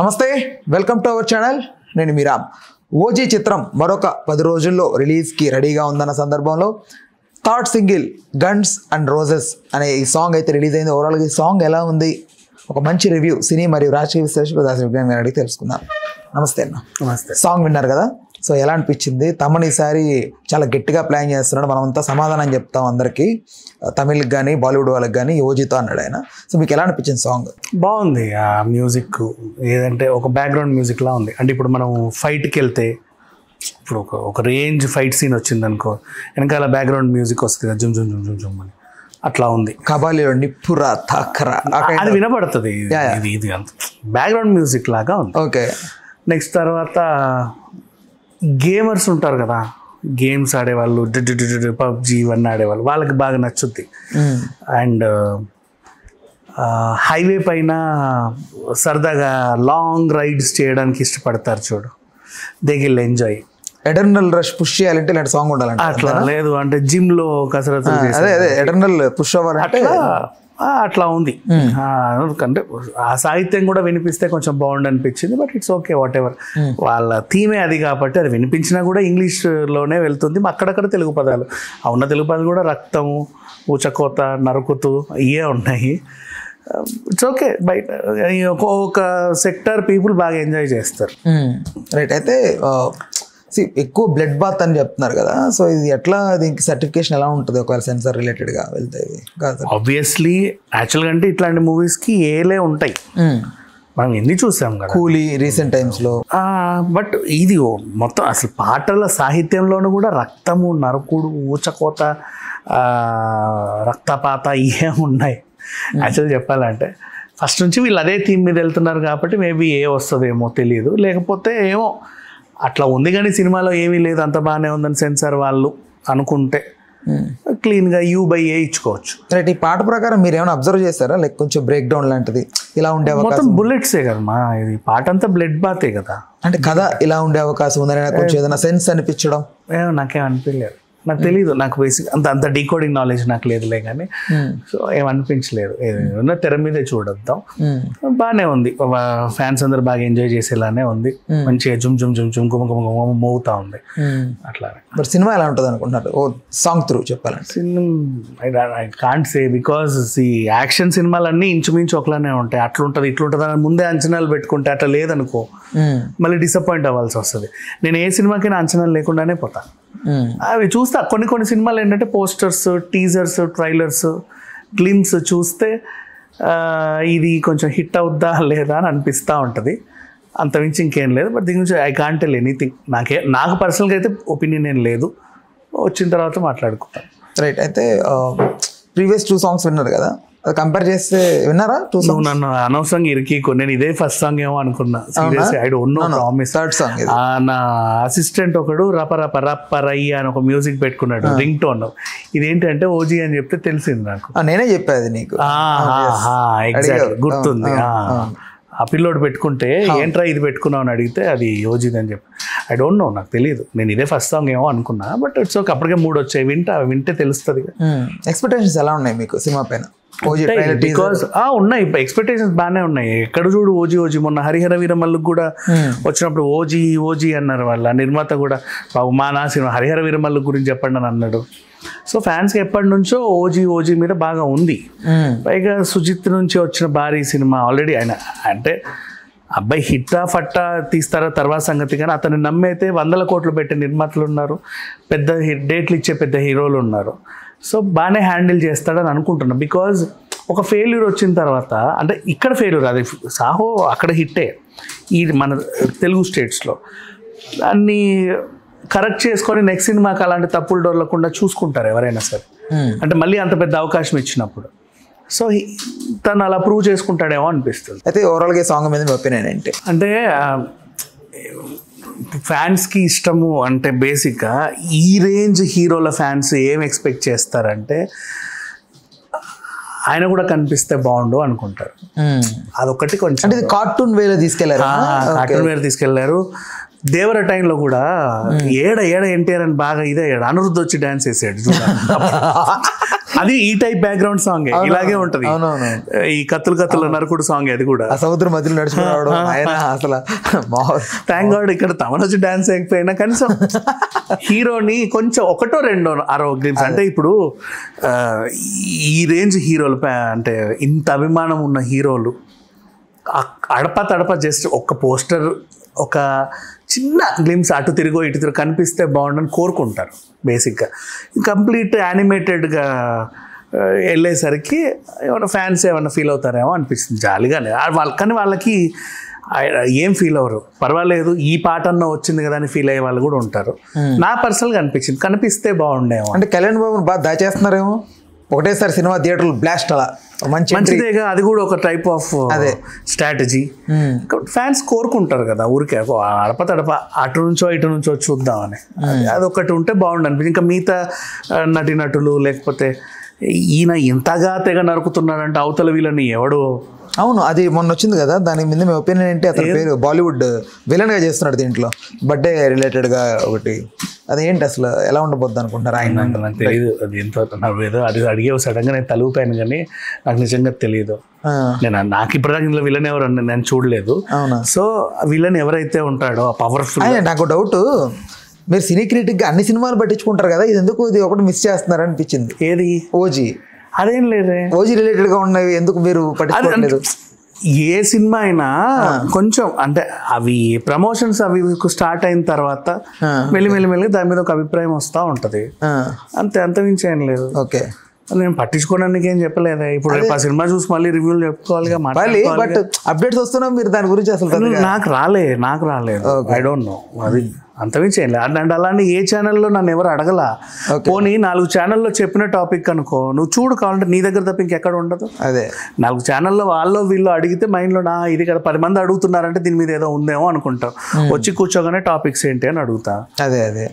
నమస్తే, welcome to our channel. నేను మీరామ్. OG చిత్రం మరొక 10 రోజుల్లో రిలీజ్కి రెడీగా ఉందన్న సందర్భంలో third single guns and roses అనే ఈ సాంగ్ అయితే రిలీజ్ అయింది. ఓవరాల్గా ఈ సాంగ్ ఎలా ఉంది, ఒక మంచి రివ్యూ సినీ మరియు రాజకీయ విశ్లేషకులు దాసి విజ్ఞాన్ గారిని అడిగి తెలుసుకుందాం. నమస్తే అన్న. నమస్తే. సాంగ్ విన్నారు కదా, సో ఎలా అనిపించింది? తమన్ ఈసారి చాలా గట్టిగా ప్లాన్ చేస్తున్నాడు, మనమంతా సమాధానం చెప్తాం అందరికీ, తమిళ్కి కానీ బాలీవుడ్ వాళ్ళకి కానీ ఓజీతో అన్నాడు ఆయన. సో మీకు ఎలా అనిపించింది సాంగ్? బాగుంది. ఆ మ్యూజిక్ ఏదంటే ఒక బ్యాక్గ్రౌండ్ మ్యూజిక్ లా ఉంది. అంటే ఇప్పుడు మనం ఫైట్కి వెళ్తే ఇప్పుడు ఒక రేంజ్ ఫైట్ సీన్ వచ్చింది అనుకో, వెనకాల బ్యాక్గ్రౌండ్ మ్యూజిక్ వస్తుంది కదా, జుమ్ జుమ్ జుమ్ జుమ్ జుమ్ అని, అట్లా ఉంది. కబాలీలో నిప్పురా తాకరా అది వినపడుతుంది. ఇది అంత బ్యాక్గ్రౌండ్ మ్యూజిక్ లాగా ఉంది. ఓకే. నెక్స్ట్ తర్వాత గేమర్స్ ఉంటారు కదా, గేమ్స్ ఆడేవాళ్ళు, పబ్జీ ఇవన్నీ ఆడేవాళ్ళు, వాళ్ళకి బాగా నచ్చుద్ది. అండ్ హైవే పైన సరదాగా లాంగ్ రైడ్స్ చేయడానికి ఇష్టపడతారు చూడు, they Gill enjoy. Eternal rush push చేయాలంటే ఇలాంటి సాంగ్ ఉండాలంటే అట్లా లేదు, అంటే జిమ్ లో కసరత్తు అదే ఎటర్నల్ పుష్ అవ్వాలంటే అట్లా ఉంది. అంటే ఆ సాహిత్యం కూడా వినిపిస్తే కొంచెం బాగుండు అనిపించింది. But it's okay, what ever. వాళ్ళ థీమే అది కాబట్టి అది వినిపించినా కూడా ఇంగ్లీష్లోనే వెళ్తుంది. అక్కడక్కడ తెలుగు పదాలు, ఆ ఉన్న తెలుగు పదాలు కూడా రక్తము, ఊచకోత, నరుకుతూ ఇవే ఉన్నాయి. It's okay. బయట ఒక సెక్టర్ పీపుల్ బాగా ఎంజాయ్ చేస్తారు. రైట్. అయితే ఎక్కువ బ్లడ్ బాత్ అని చెప్తున్నారు కదా, సో ఇది ఎట్లా, దీనికి సర్టిఫికేషన్ ఎలా ఉంటుంది ఒకవేళ సెన్సార్ రిలేటెడ్గా వెళ్తే? ఆబ్వియస్లీ యాక్చువల్గా అంటే ఇట్లాంటి మూవీస్కి ఏలే ఉంటాయి, మనం ఎన్ని చూసాం కదా, కూలీ రీసెంట్ టైమ్స్లో. బట్ ఇది మొత్తం అసలు పాటల సాహిత్యంలోనూ కూడా రక్తము, నరకుడు, ఊచకోత, రక్తపాత ఇవే ఉన్నాయి. యాక్చువల్గా చెప్పాలంటే ఫస్ట్ నుంచి వీళ్ళు అదే థీమ్ మీద వెళ్తున్నారు కాబట్టి మేబీ ఏ వస్తుందేమో తెలియదు, లేకపోతే ఏమో అట్లా ఉంది. కానీ సినిమాలో ఏమీ లేదు, అంత బాగానే ఉందని సెన్సార్ వాళ్ళు అనుకుంటే క్లీన్గా U/A ఇచ్చుకోవచ్చు. రైట్. ఈ పాట ప్రకారం మీరు ఏమైనా అబ్జర్వ్ చేస్తారా, లైక్ కొంచెం బ్రేక్ డౌన్ లాంటిది ఇలా ఉండే అవకాశం? మొత్తం బుల్లెట్సే కదమ్మా, ఇది పాట అంతా బ్లడ్ బాతే కదా. అంటే కథ ఇలా ఉండే అవకాశం ఉందని కొంచెం ఏదైనా సెన్స్ అనిపించడం? నాకేం అనిపించలేదు, నాకు తెలీదు, నాకు బేసిక్ అంత డీకోడింగ్ నాలెడ్జ్ నాకు లేదులే, కానీ సో ఏమనిపించలేదు. ఏదైనా తెర మీదే చూడొద్దాం, బాగానే ఉంది. ఫ్యాన్స్ అందరు బాగా ఎంజాయ్ చేసేలానే ఉంది, మంచిగా జుమ్ జుమ్ జుమ్ జుమ్ గుమ గుమ గుమ మోగుతా ఉంది అట్లా. బట్ సినిమా ఎలా ఉంటుంది అనుకుంటున్నారు ఓ సాంగ్ త్రూ చెప్పాలంటే? ఐ కాంట్ సే, బికాస్ ఈ యాక్షన్ సినిమాలన్నీ ఇంచుమించు ఒకలానే ఉంటాయి. అట్లుంటుంది ఇట్లుంటుంది అని ముందే అంచనాలు పెట్టుకుంటే అట్లా లేదనుకో మళ్ళీ డిసప్పాయింట్ అవ్వాల్సి వస్తుంది. నేను ఏ సినిమాకైనా అంచనాలు లేకుండానే పోతాను. అవి చూస్తా, కొన్ని సినిమాలు ఏంటంటే పోస్టర్స్, టీజర్స్, ట్రైలర్స్, గ్లిమ్స్ చూస్తే ఇది కొంచెం హిట్ అవుద్దా లేదా అని అనిపిస్తూ ఉంటుంది, అంతమించి ఇంకేం లేదు. బట్ దీని నుంచి ఐ కాంట్ టెల్ ఎనీథింగ్. నాకు పర్సనల్గా అయితే ఒపీనియన్ ఏం లేదు, వచ్చిన తర్వాత మాట్లాడుకుంటాను. రైట్. అయితే ప్రీవియస్ 2 సాంగ్స్ విన్నారు కదా, అది కంపేర్ చేస్తే విన్నారా? 2 సాంగ్స్ నన్ను అనవసరంగా ఇరికీకో, నేను ఇదే ఫస్ట్ సాంగ్ ఏమో అనుకున్నా. I don't know, promise. Third song నా అసిస్టెంట్ ఒకడు రప రప రప్ప రయ్య అని ఒక మ్యూజిక్ పెట్టుకున్నాడు, రింగ్ టోన్. ఇదేంటంటే ఓజీ అని చెప్తే తెలిసింది నాకు. నేనే చెప్పేది నీకు. ఎగ్జాక్ట్ గుర్తుంది. ఆ పిల్లోడు పెట్టుకుంటే ఏంట్రా ఇది పెట్టుకున్నావు అని అడిగితే అది ఓజీది అని చెప్పి. ఐ డోంట్ నో, నాకు తెలియదు, నేను ఇదే ఫస్ట్ సాంగ్ ఏమో అనుకున్నా. బట్ ఇట్స్ ఓకే, అప్పటికే 3 వచ్చాయి, వింటే తెలుస్తుంది. ఎక్స్పెక్టేషన్స్ ఎలా ఉన్నాయి మీకు సినిమా పైన? బికాస్ ఉన్నాయి, ఎక్స్పెక్టేషన్స్ బాగానే ఉన్నాయి. ఎక్కడ చూడు ఓజీ. మొన్న హరిహర వీరమల్లుకు కూడా వచ్చినప్పుడు ఓజీ అన్నారు వాళ్ళ నిర్మాత కూడా. బాబు మా నా సినిమా హరిహర వీరమల్లు గురించి చెప్పండి అని అన్నాడు. సో ఫ్యాన్స్కి ఎప్పటి నుంచో ఓజీ మీద బాగా ఉంది. పైగా సుజిత్ నుంచి వచ్చిన భారీ సినిమా ఆల్రెడీ. ఆయన అంటే అబ్బాయి హిట్టా ఫట్టా తీస్తారా తర్వాత సంగతి, కానీ అతన్ని నమ్మైతే 100 కోట్లు పెట్టే నిర్మాతలు ఉన్నారు, పెద్ద డేట్లు ఇచ్చే పెద్ద హీరోలు ఉన్నారు. సో బాగానే హ్యాండిల్ చేస్తాడని అనుకుంటున్నాను. బికాజ్ ఒక ఫెయిల్యూర్ వచ్చిన తర్వాత, అంటే ఇక్కడ ఫెయిల్యూర్, అది సాహో అక్కడ హిట్టే ఈ మన తెలుగు స్టేట్స్లో, దాన్ని కరెక్ట్ చేసుకొని నెక్స్ట్ సినిమాకి అలాంటి తప్పులు డొల్లకుండా చూసుకుంటారు ఎవరైనా సరే. అంటే మళ్ళీ అంత పెద్ద అవకాశం ఇచ్చినప్పుడు సో తను అలా ప్రూవ్ చేసుకుంటాడేమో అనిపిస్తుంది. అయితే ఓవరాల్గా సాంగ్ మీద మీ ఒపీనియన్ ఏంటి? అంటే ఫ్యాన్స్కి ఇష్టము అంటే బేసిక్గా ఈ రేంజ్ హీరోల ఫ్యాన్స్ ఏం ఎక్స్పెక్ట్ చేస్తారంటే ఆయన కూడా కనిపిస్తే బాగుండు అనుకుంటారు. అదొకటి కొంచెం కార్టూన్ వేలో తీసుకెళ్లారు. దేవర టైంలో కూడా ఏడ ఎన్టీఆర్ అని బాగా ఇదే అనిరుద్ధ్ వచ్చి డాన్స్ వేసాడు అది ఈ టైప్ బ్యాక్గ్రౌండ్ సాంగ్ ఇలాగే ఉంటది. ఈ కత్తులు నరకుడు సాంగ్ అది కూడా ఆ సముద్రం మధ్యలో నడుచుకున్నాడు ఆయన అసలు. థ్యాంక్ గాడ్ ఇక్కడ తమన్ వచ్చి డాన్స్ అయిపోయినా కనీసం హీరోని కొంచెం ఒకటో రెండో అరో గ్లిమ్స్. అంటే ఇప్పుడు ఈ రేంజ్ హీరోలు అంటే ఇంత అభిమానం ఉన్న హీరోలు అడప జస్ట్ ఒక పోస్టర్, ఒక చిన్న గ్లిమ్స్ అటు తిరిగో ఇటు తిరిగి కనిపిస్తే బాగుండని కోరుకుంటారు బేసిక్గా. కంప్లీట్ యానిమేటెడ్గా వెళ్ళేసరికి ఏమైనా ఫ్యాన్స్ ఏమైనా ఫీల్ అవుతారేమో అనిపిస్తుంది జాలిగానే కానీ వాళ్ళకి ఏం ఫీల్ అవ్వరు, పర్వాలేదు ఈ పాట అన్న వచ్చింది కదా అని ఫీల్ అయ్యే వాళ్ళు కూడా ఉంటారు. నా పర్సనల్గా అనిపించింది కనిపిస్తే బాగుండేమో. అంటే కళ్యాణ్ బాబుని బాగా దాచేస్తున్నారేమో, ఒకటేసారి సినిమా థియేటర్లు బ్లాస్ట్ అలా మంచిదేగా, అది కూడా ఒక టైప్ ఆఫ్ స్ట్రాటజీ. ఫ్యాన్స్ కోరుకుంటారు కదా ఊరికే అడప అటు నుంచో ఇటు నుంచో చూద్దామని, అదొకటి ఉంటే బాగుండు అనిపించింది. ఇంకా మిగతా నటులు లేకపోతే ఈయన ఇంతగా తెగ నరుకుతున్నాడంటే అవతల వీళ్ళని ఎవడు. అవును, అది మొన్న వచ్చింది కదా, దాని మీద మీ ఒపీనియన్ ఏంటి? అతని పేరు బాలీవుడ్ విలన్గా చేస్తున్నాడు దీంట్లో, బర్త్డే రిలేటెడ్గా ఒకటి. అదేంటి అసలు ఎలా ఉండబోద్ది అనుకుంటారు ఆయన? నాకు తెలియదు అది ఎంత, ఏదో అది అడిగే సడన్గా నేను తలుపాను కానీ నాకు నిజంగా తెలియదు. నాకు ఇప్పటిదాకా ఇందులో విలన్ ఎవరు నేను చూడలేదు. సో విలన్ ఎవరైతే ఉంటాడో పవర్ఫుల్. నాకు డౌట్, మీరు సినీ క్రిటిక్గా అన్ని సినిమాలు పట్టించుకుంటారు కదా, ఇది ఎందుకు ఇది ఒకటి మిస్ చేస్తున్నారు అనిపించింది. ఏది? ఓజీ. అదేం లేదే, ఓజీ రిలేటెడ్గా ఉన్నవి ఎందుకు మీరు పట్టించుకోవట్లేదు? ఏ సినిమా అయినా కొంచెం అంటే అవి ప్రమోషన్స్ అవి స్టార్ట్ అయిన తర్వాత మెల్లి దాని మీద ఒక అభిప్రాయం వస్తూ ఉంటది అంతే, అంతమించి ఏం లేదు. ఓకే, నేను పట్టించుకోవడానికి ఏం చెప్పలేదా. ఇప్పుడు రేపు ఆ సినిమా చూసి మళ్ళీ రివ్యూలు చెప్పుకోవాలిగా. బట్ అప్డేట్స్ వస్తున్నా మీరు దాని గురించి అసలు నాకు రాలేదు. ఐ డోంట్ నో, అది అంతమించి ఏం లేదు. అండ్ అలానే ఏ ఛానల్లో నన్ను ఎవరు అడగలా. పోనీ 4 ఛానల్లో చెప్పిన టాపిక్ అనుకో, నువ్వు చూడు కావాలంటే నీ దగ్గర తప్ప ఇంకెక్కడ ఉండదు. అదే 4 ఛానల్లో వాళ్ళు వీళ్ళు అడిగితే మైండ్లో ఇది కదా 10 మంది అడుగుతున్నారంటే దీని మీద ఏదో ఉందేమో అనుకుంటావు. వచ్చి కూర్చోగానే టాపిక్స్ ఏంటి అని అడుగుతా. అదే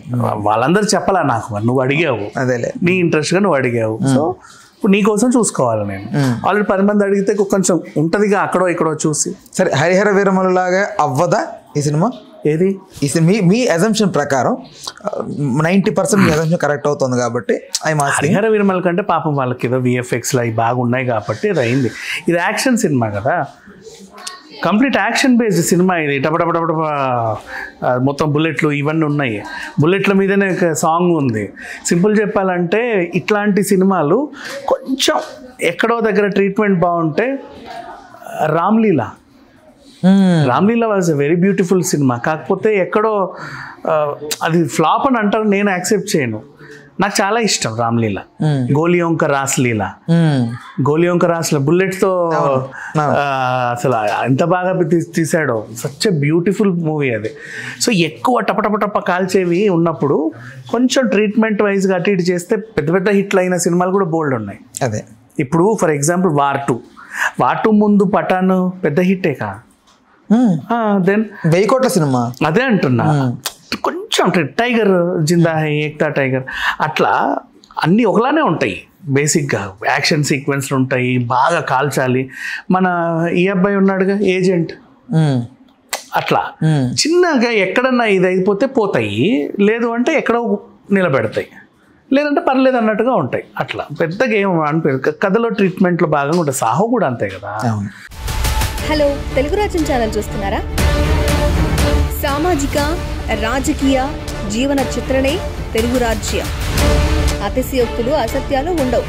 వాళ్ళందరూ చెప్పాలా నాకు, మరి నువ్వు అడిగావు, అదేలే నీ ఇంట్రెస్ట్గా నువ్వు అడిగావు. సో ఇప్పుడు నీ కోసం చూసుకోవాలి నేను. ఆల్రెడీ 10 మంది అడిగితే కొంచెం ఉంటదిగా అక్కడో ఇక్కడో చూసి. సరే, హరిహర వీరమలు లాగా అవ్వదా ఈ సినిమా? ఏది? ఈ మీ అజంప్షన్ ప్రకారం 90% మీ అజంప్షన్ కరెక్ట్ అవుతుంది కాబట్టి హరిహర వీరమల కంటే పాపం వాళ్ళకి ఏదో విఎఫ్ఎక్స్లు అవి బాగున్నాయి కాబట్టి అది అయింది. ఇది యాక్షన్ సినిమా కదా, కంప్లీట్ యాక్షన్ బేస్డ్ సినిమా ఇది. టపటపటపట మొత్తం బుల్లెట్లు ఇవన్నీ ఉన్నాయి, బుల్లెట్ల మీదనే ఒక సాంగ్ ఉంది. సింపుల్ చెప్పాలంటే ఇట్లాంటి సినిమాలు కొంచెం ఎక్కడో దగ్గర ట్రీట్మెంట్ బాగుంటే Ramlila was a very beautiful cinema. కాకపోతే ఎక్కడో అది ఫ్లాప్ అని అంటారు, నేను యాక్సెప్ట్ చేయను. నాకు చాలా ఇష్టం రామ్లీలా. గోలియోంక రాస్లీలా, గోలియోంక రాస్లీలా బుల్లెట్తో అసలు ఎంత బాగా తీసాడో, సచ్ ఎ బ్యూటిఫుల్ మూవీ అది. సో ఎక్కువ టపటపటప కాల్చేవి ఉన్నప్పుడు కొంచెం ట్రీట్మెంట్ వైజ్గా అటు ఇటు చేస్తే పెద్ద పెద్ద హిట్లు అయిన సినిమాలు కూడా బోల్డ్ ఉన్నాయి. అదే ఇప్పుడు ఫర్ ఎగ్జాంపుల్ వార్ 2 ముందు పఠాన్ పెద్ద హిట్టే కా, దెన్ 1000 కోట్ల సినిమా. అదే అంటున్నా, కొంచెం టైగర్ జిందా హై, ఏక్తా టైగర్, అట్లా అన్నీ ఒకలానే ఉంటాయి బేసిక్గా. యాక్షన్ సీక్వెన్స్లు ఉంటాయి, బాగా కాల్చాలి. మన ఈ అబ్బాయి ఉన్నాడుగా ఏజెంట్, అట్లా చిన్నగా ఎక్కడన్నా ఇది అయిపోతే పోతాయి, లేదు అంటే ఎక్కడో నిలబెడతాయి, లేదంటే పర్లేదు అన్నట్టుగా ఉంటాయి. అట్లా పెద్దగా ఏం అనిపించదు. కథలో ట్రీట్మెంట్లో భాగంగా ఉంటుంది. సాహో కూడా అంతే కదా. హలో, తెలుగు రాజ్యం ఛానల్ చూస్తున్నారా? సామాజిక రాజకీయ జీవన చిత్రణే తెలుగు రాజ్యం. అతిశయోక్తులు అసత్యాలు ఉండవు.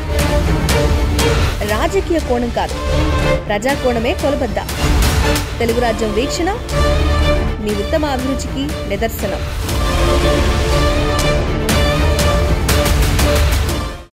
రాజకీయ కోణం కాదు, ప్రజా కోణమే కొలబద్ద. తెలుగు రాజ్యం వీక్షణ మీ ఉత్తమ అభిరుచికి నిదర్శనం.